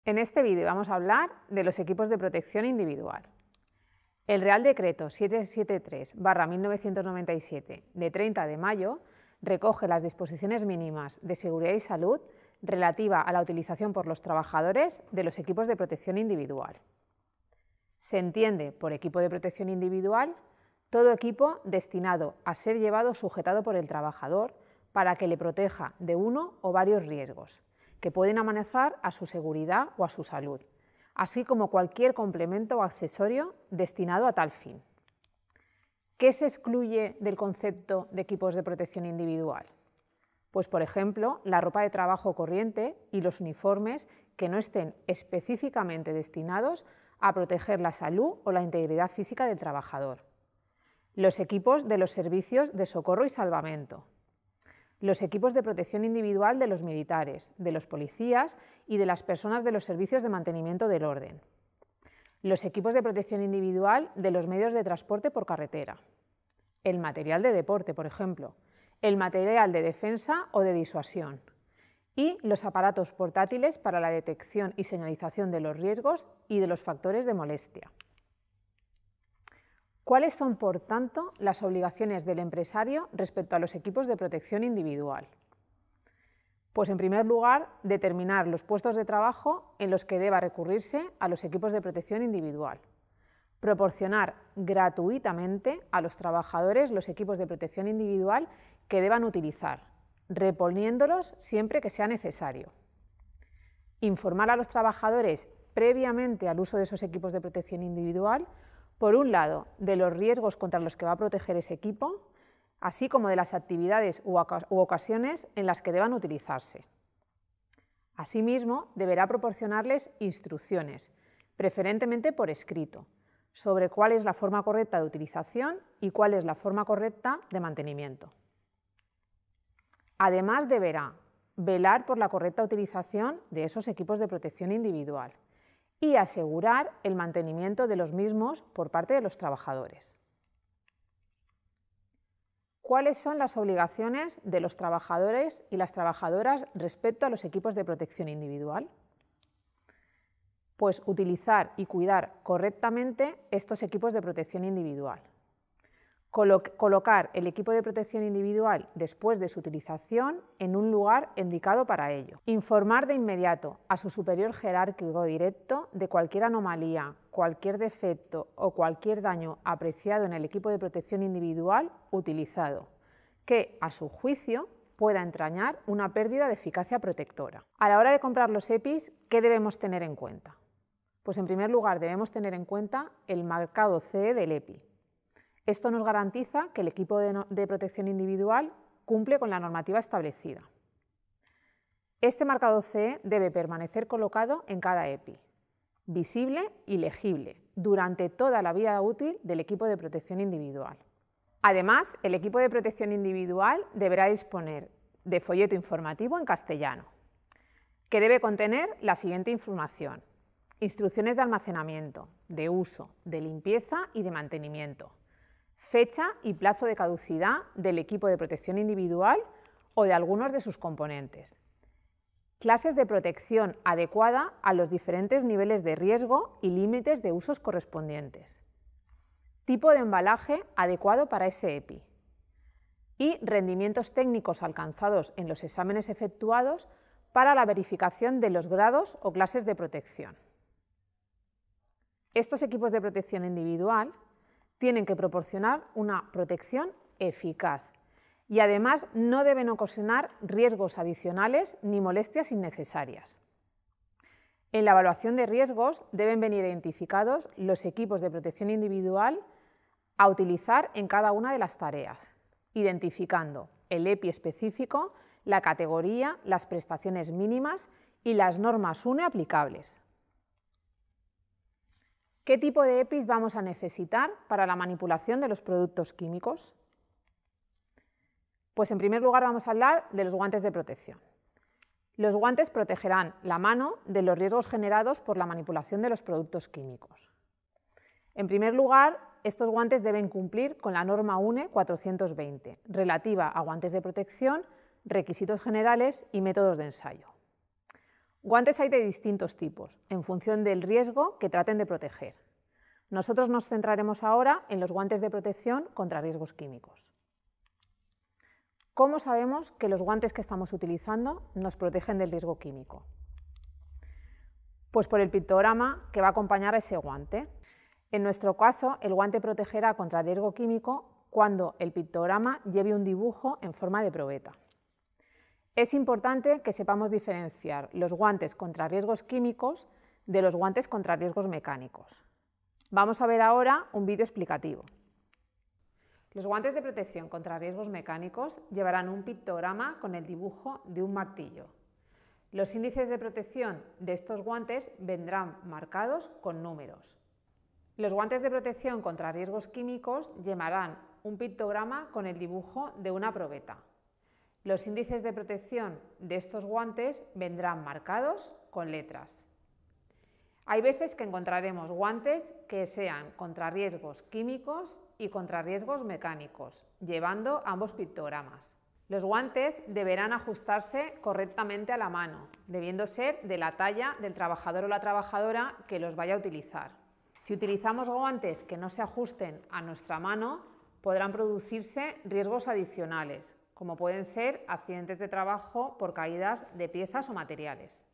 En este vídeo vamos a hablar de los equipos de protección individual. El Real Decreto 773/1997 de 30 de mayo recoge las disposiciones mínimas de seguridad y salud relativa a la utilización por los trabajadores de los equipos de protección individual. Se entiende por equipo de protección individual todo equipo destinado a ser llevado o sujetado por el trabajador para que le proteja de uno o varios riesgos que pueden amenazar a su seguridad o a su salud, así como cualquier complemento o accesorio destinado a tal fin. ¿Qué se excluye del concepto de equipos de protección individual? Pues, por ejemplo, la ropa de trabajo corriente y los uniformes que no estén específicamente destinados a proteger la salud o la integridad física del trabajador. Los equipos de los servicios de socorro y salvamento. Los equipos de protección individual de los militares, de los policías y de las personas de los servicios de mantenimiento del orden. Los equipos de protección individual de los medios de transporte por carretera. El material de deporte, por ejemplo. El material de defensa o de disuasión. Y los aparatos portátiles para la detección y señalización de los riesgos y de los factores de molestia. ¿Cuáles son, por tanto, las obligaciones del empresario respecto a los equipos de protección individual? Pues, en primer lugar, determinar los puestos de trabajo en los que deba recurrirse a los equipos de protección individual. Proporcionar gratuitamente a los trabajadores los equipos de protección individual que deban utilizar, reponiéndolos siempre que sea necesario. Informar a los trabajadores previamente al uso de esos equipos de protección individual, por un lado, de los riesgos contra los que va a proteger ese equipo, así como de las actividades u ocasiones en las que deban utilizarse. Asimismo, deberá proporcionarles instrucciones, preferentemente por escrito, sobre cuál es la forma correcta de utilización y cuál es la forma correcta de mantenimiento. Además, deberá velar por la correcta utilización de esos equipos de protección individual y asegurar el mantenimiento de los mismos por parte de los trabajadores. ¿Cuáles son las obligaciones de los trabajadores y las trabajadoras respecto a los equipos de protección individual? Pues utilizar y cuidar correctamente estos equipos de protección individual. Colocar el equipo de protección individual después de su utilización en un lugar indicado para ello. Informar de inmediato a su superior jerárquico directo de cualquier anomalía, cualquier defecto o cualquier daño apreciado en el equipo de protección individual utilizado, que, a su juicio, pueda entrañar una pérdida de eficacia protectora. A la hora de comprar los EPIs, ¿qué debemos tener en cuenta? Pues, en primer lugar, debemos tener en cuenta el marcado CE del EPI. Esto nos garantiza que el equipo de protección individual cumple con la normativa establecida. Este marcado CE debe permanecer colocado en cada EPI, visible y legible, durante toda la vida útil del equipo de protección individual. Además, el equipo de protección individual deberá disponer de folleto informativo en castellano, que debe contener la siguiente información: instrucciones de almacenamiento, de uso, de limpieza y de mantenimiento, fecha y plazo de caducidad del equipo de protección individual o de algunos de sus componentes, clases de protección adecuada a los diferentes niveles de riesgo y límites de usos correspondientes, tipo de embalaje adecuado para ese EPI y rendimientos técnicos alcanzados en los exámenes efectuados para la verificación de los grados o clases de protección. Estos equipos de protección individual tienen que proporcionar una protección eficaz y además no deben ocasionar riesgos adicionales ni molestias innecesarias. En la evaluación de riesgos deben venir identificados los equipos de protección individual a utilizar en cada una de las tareas, identificando el EPI específico, la categoría, las prestaciones mínimas y las normas UNE aplicables. ¿Qué tipo de EPIs vamos a necesitar para la manipulación de los productos químicos? Pues, en primer lugar, vamos a hablar de los guantes de protección. Los guantes protegerán la mano de los riesgos generados por la manipulación de los productos químicos. En primer lugar, estos guantes deben cumplir con la norma UNE 420, relativa a guantes de protección, requisitos generales y métodos de ensayo. Guantes hay de distintos tipos, en función del riesgo que traten de proteger. Nosotros nos centraremos ahora en los guantes de protección contra riesgos químicos. ¿Cómo sabemos que los guantes que estamos utilizando nos protegen del riesgo químico? Pues por el pictograma que va a acompañar a ese guante. En nuestro caso, el guante protegerá contra el riesgo químico cuando el pictograma lleve un dibujo en forma de probeta. Es importante que sepamos diferenciar los guantes contra riesgos químicos de los guantes contra riesgos mecánicos. Vamos a ver ahora un vídeo explicativo. Los guantes de protección contra riesgos mecánicos llevarán un pictograma con el dibujo de un martillo. Los índices de protección de estos guantes vendrán marcados con números. Los guantes de protección contra riesgos químicos llevarán un pictograma con el dibujo de una probeta. Los índices de protección de estos guantes vendrán marcados con letras. Hay veces que encontraremos guantes que sean contra riesgos químicos y contra riesgos mecánicos, llevando ambos pictogramas. Los guantes deberán ajustarse correctamente a la mano, debiendo ser de la talla del trabajador o la trabajadora que los vaya a utilizar. Si utilizamos guantes que no se ajusten a nuestra mano, podrán producirse riesgos adicionales, como pueden ser accidentes de trabajo por caídas de piezas o materiales.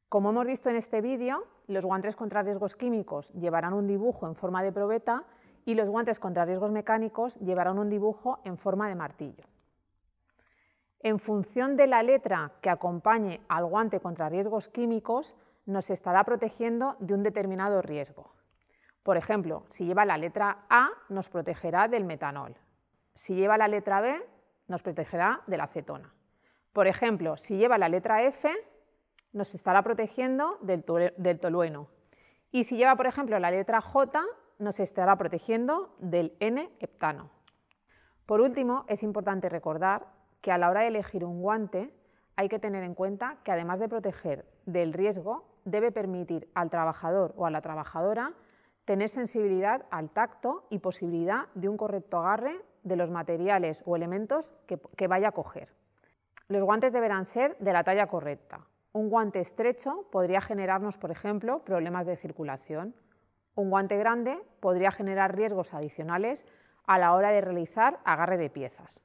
Como hemos visto en este vídeo, los guantes contra riesgos químicos llevarán un dibujo en forma de probeta y los guantes contra riesgos mecánicos llevarán un dibujo en forma de martillo. En función de la letra que acompañe al guante contra riesgos químicos, nos estará protegiendo de un determinado riesgo. Por ejemplo, si lleva la letra A, nos protegerá del metanol. Si lleva la letra B, nos protegerá de la acetona. Por ejemplo, si lleva la letra F, nos estará protegiendo del tolueno. Y si lleva, por ejemplo, la letra J, nos estará protegiendo del N-heptano. Por último, es importante recordar que a la hora de elegir un guante hay que tener en cuenta que además de proteger del riesgo, debe permitir al trabajador o a la trabajadora tener sensibilidad al tacto y posibilidad de un correcto agarre de los materiales o elementos que vaya a coger. Los guantes deberán ser de la talla correcta. Un guante estrecho podría generarnos, por ejemplo, problemas de circulación. Un guante grande podría generar riesgos adicionales a la hora de realizar agarre de piezas.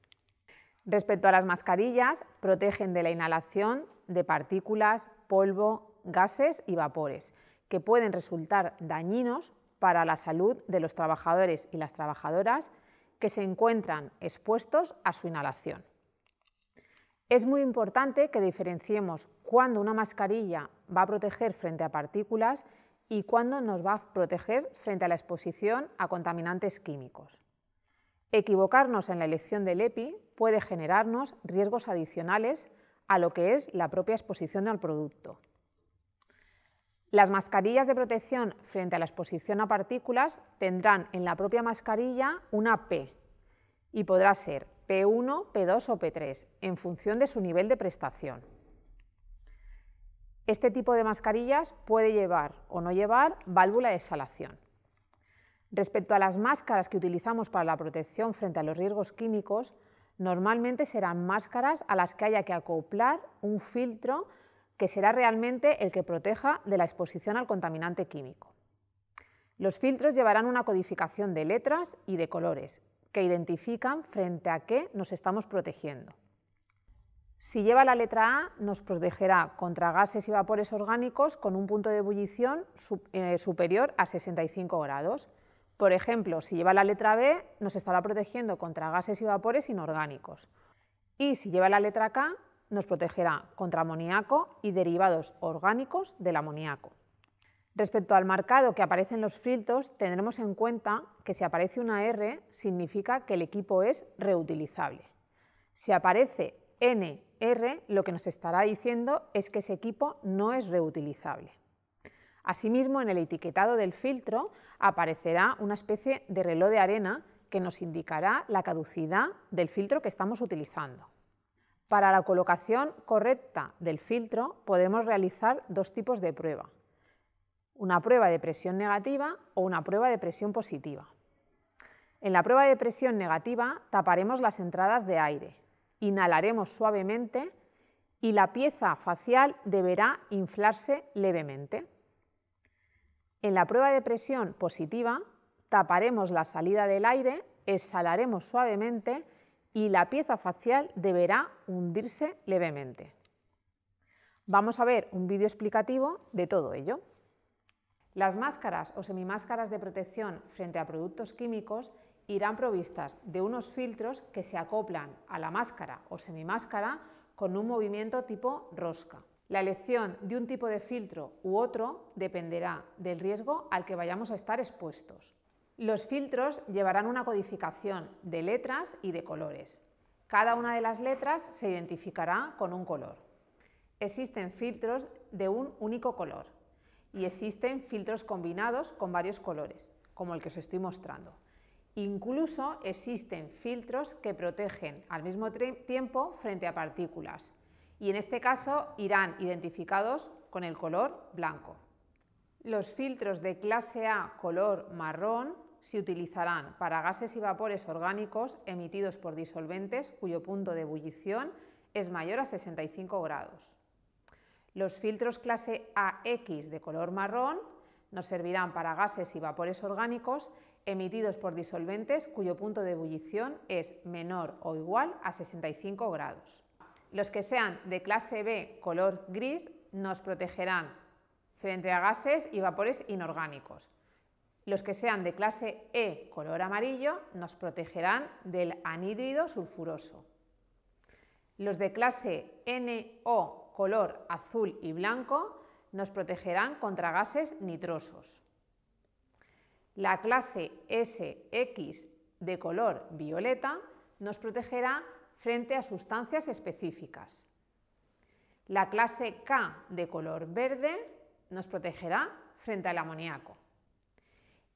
Respecto a las mascarillas, protegen de la inhalación de partículas, polvo, gases y vapores, que pueden resultar dañinos para la salud de los trabajadores y las trabajadoras que se encuentran expuestos a su inhalación. Es muy importante que diferenciemos cuándo una mascarilla va a proteger frente a partículas y cuándo nos va a proteger frente a la exposición a contaminantes químicos. Equivocarnos en la elección del EPI puede generarnos riesgos adicionales a lo que es la propia exposición al producto. Las mascarillas de protección frente a la exposición a partículas tendrán en la propia mascarilla una P y podrá ser P1, P2 o P3 en función de su nivel de prestación. Este tipo de mascarillas puede llevar o no llevar válvula de exhalación. Respecto a las máscaras que utilizamos para la protección frente a los riesgos químicos, normalmente serán máscaras a las que haya que acoplar un filtro que será realmente el que proteja de la exposición al contaminante químico. Los filtros llevarán una codificación de letras y de colores que identifican frente a qué nos estamos protegiendo. Si lleva la letra A, nos protegerá contra gases y vapores orgánicos con un punto de ebullición superior a 65 grados. Por ejemplo, si lleva la letra B, nos estará protegiendo contra gases y vapores inorgánicos. Y si lleva la letra K, nos protegerá contra amoníaco y derivados orgánicos del amoníaco. Respecto al marcado que aparece en los filtros, tendremos en cuenta que si aparece una R, significa que el equipo es reutilizable. Si aparece NR, lo que nos estará diciendo es que ese equipo no es reutilizable. Asimismo, en el etiquetado del filtro aparecerá una especie de reloj de arena que nos indicará la caducidad del filtro que estamos utilizando. Para la colocación correcta del filtro podemos realizar dos tipos de prueba: una prueba de presión negativa o una prueba de presión positiva. En la prueba de presión negativa taparemos las entradas de aire, inhalaremos suavemente y la pieza facial deberá inflarse levemente. En la prueba de presión positiva, taparemos la salida del aire, exhalaremos suavemente y la pieza facial deberá hundirse levemente. Vamos a ver un vídeo explicativo de todo ello. Las máscaras o semimáscaras de protección frente a productos químicos irán provistas de unos filtros que se acoplan a la máscara o semimáscara con un movimiento tipo rosca. La elección de un tipo de filtro u otro dependerá del riesgo al que vayamos a estar expuestos. Los filtros llevarán una codificación de letras y de colores. Cada una de las letras se identificará con un color. Existen filtros de un único color y existen filtros combinados con varios colores, como el que os estoy mostrando. Incluso existen filtros que protegen al mismo tiempo frente a partículas y en este caso irán identificados con el color blanco. Los filtros de clase A color marrón se utilizarán para gases y vapores orgánicos emitidos por disolventes cuyo punto de ebullición es mayor a 65 grados. Los filtros clase AX de color marrón nos servirán para gases y vapores orgánicos emitidos por disolventes cuyo punto de ebullición es menor o igual a 65 grados. Los que sean de clase B color gris nos protegerán frente a gases y vapores inorgánicos. Los que sean de clase E color amarillo nos protegerán del anhídrido sulfuroso. Los de clase NO color azul y blanco nos protegerán contra gases nitrosos. La clase SX de color violeta nos protegerá frente a sustancias específicas. La clase K de color verde nos protegerá frente al amoníaco.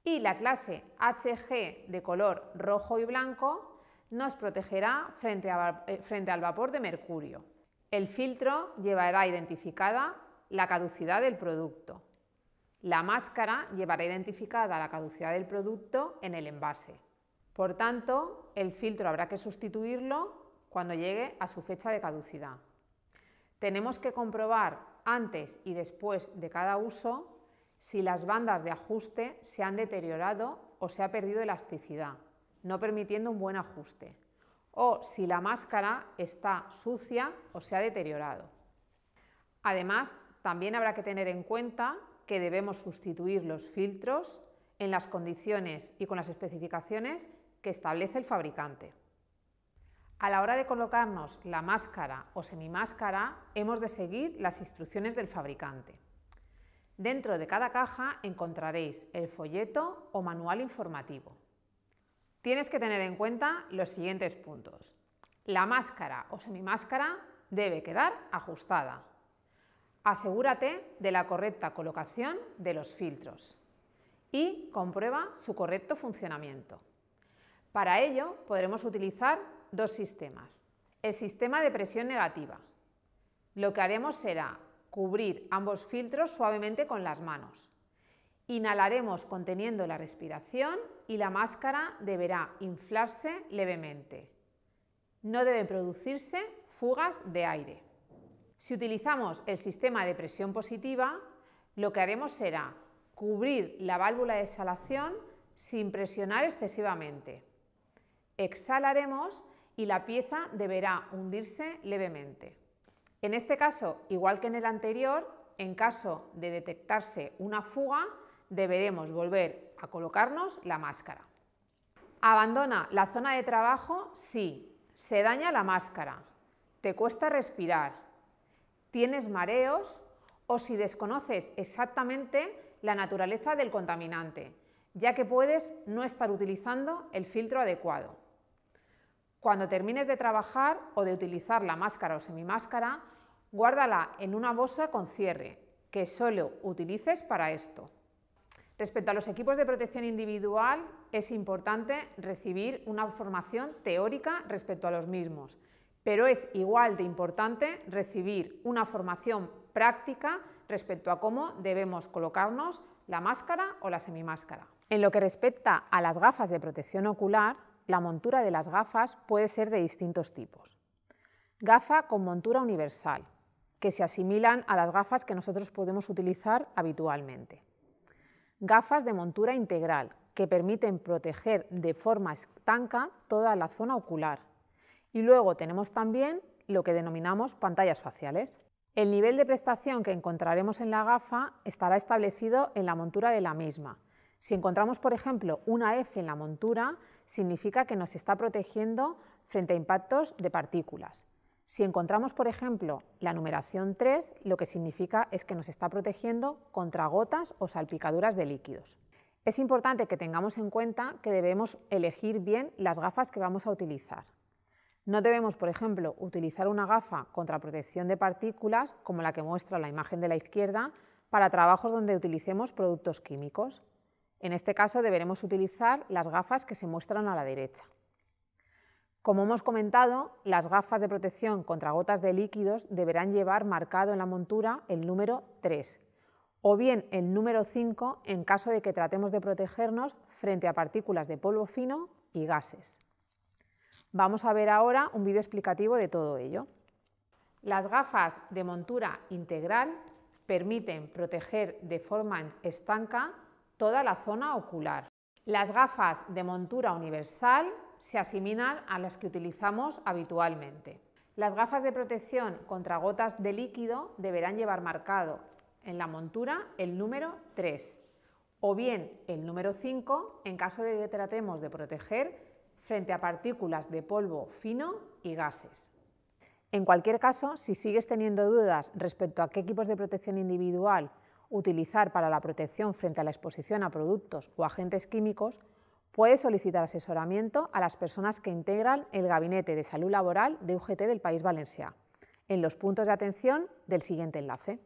Y la clase HG de color rojo y blanco nos protegerá frente al vapor de mercurio. El filtro llevará identificada la caducidad del producto. La máscara llevará identificada la caducidad del producto en el envase. Por tanto, el filtro habrá que sustituirlo cuando llegue a su fecha de caducidad. Tenemos que comprobar antes y después de cada uso si las bandas de ajuste se han deteriorado o se ha perdido elasticidad, no permitiendo un buen ajuste, o si la máscara está sucia o se ha deteriorado. Además, también habrá que tener en cuenta que debemos sustituir los filtros en las condiciones y con las especificaciones que establece el fabricante. A la hora de colocarnos la máscara o semimáscara, hemos de seguir las instrucciones del fabricante. Dentro de cada caja encontraréis el folleto o manual informativo. Tienes que tener en cuenta los siguientes puntos. La máscara o semimáscara debe quedar ajustada. Asegúrate de la correcta colocación de los filtros y comprueba su correcto funcionamiento. Para ello podremos utilizar dos sistemas. El sistema de presión negativa. Lo que haremos será cubrir ambos filtros suavemente con las manos. Inhalaremos conteniendo la respiración y la máscara deberá inflarse levemente. No deben producirse fugas de aire. Si utilizamos el sistema de presión positiva, lo que haremos será cubrir la válvula de exhalación sin presionar excesivamente. Exhalaremos y la pieza deberá hundirse levemente. En este caso, igual que en el anterior, en caso de detectarse una fuga, deberemos volver a colocarnos la máscara. Abandona la zona de trabajo si se daña la máscara, te cuesta respirar, tienes mareos o si desconoces exactamente la naturaleza del contaminante, ya que puedes no estar utilizando el filtro adecuado. Cuando termines de trabajar o de utilizar la máscara o semimáscara, guárdala en una bolsa con cierre, que solo utilices para esto. Respecto a los equipos de protección individual, es importante recibir una formación teórica respecto a los mismos, pero es igual de importante recibir una formación práctica respecto a cómo debemos colocarnos la máscara o la semimáscara. En lo que respecta a las gafas de protección ocular, la montura de las gafas puede ser de distintos tipos. Gafa con montura universal, que se asimilan a las gafas que nosotros podemos utilizar habitualmente. Gafas de montura integral, que permiten proteger de forma estanca toda la zona ocular. Y luego tenemos también lo que denominamos pantallas faciales. El nivel de prestación que encontraremos en la gafa estará establecido en la montura de la misma. Si encontramos, por ejemplo, una F en la montura, significa que nos está protegiendo frente a impactos de partículas. Si encontramos, por ejemplo, la numeración 3, lo que significa es que nos está protegiendo contra gotas o salpicaduras de líquidos. Es importante que tengamos en cuenta que debemos elegir bien las gafas que vamos a utilizar. No debemos, por ejemplo, utilizar una gafa contra protección de partículas, como la que muestra la imagen de la izquierda, para trabajos donde utilicemos productos químicos. En este caso deberemos utilizar las gafas que se muestran a la derecha. Como hemos comentado, las gafas de protección contra gotas de líquidos deberán llevar marcado en la montura el número 3 o bien el número 5 en caso de que tratemos de protegernos frente a partículas de polvo fino y gases. Vamos a ver ahora un vídeo explicativo de todo ello. Las gafas de montura integral permiten proteger de forma estanca toda la zona ocular. Las gafas de montura universal se asimilan a las que utilizamos habitualmente. Las gafas de protección contra gotas de líquido deberán llevar marcado en la montura el número 3 o bien el número 5 en caso de que tratemos de proteger frente a partículas de polvo fino y gases. En cualquier caso, si sigues teniendo dudas respecto a qué equipos de protección individual utilizar para la protección frente a la exposición a productos o agentes químicos, puedes solicitar asesoramiento a las personas que integran el Gabinete de Salud Laboral de UGT del País Valencià, en los puntos de atención del siguiente enlace.